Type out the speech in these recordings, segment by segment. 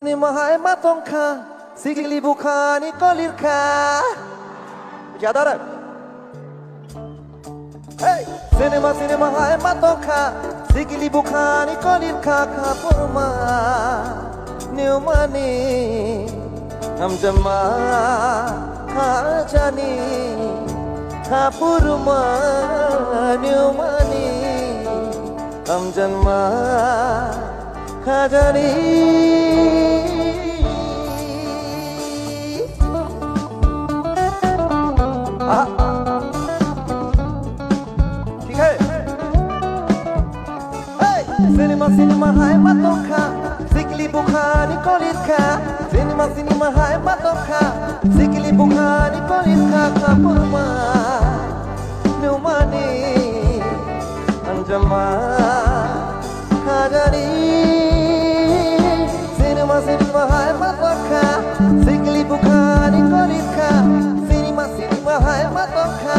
Ni mahai matongka, sigli bukhani kolirka. Yaad आ रहा है? Hey, cinema hai matongka, sigli bukhani kolirka kapurma, niumani, amjama kajani, kapurma, niumani, amjama kajani. ठीक है। Cinema hai matongka, sigli bukhani kolirka. Cinema hai matongka, sigli bukhani kolirka kapurma, niumani, anjama kajani. Cinema hai matongka, sigli bukhani kolirka. Cinema hai matongka,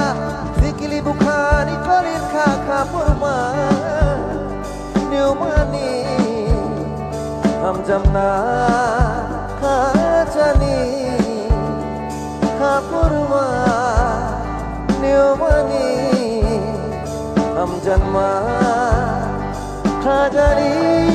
sigli bukhani kolirka kapurma, niumani, amjamna kajani, kapurma, niumani, amjanma kajani.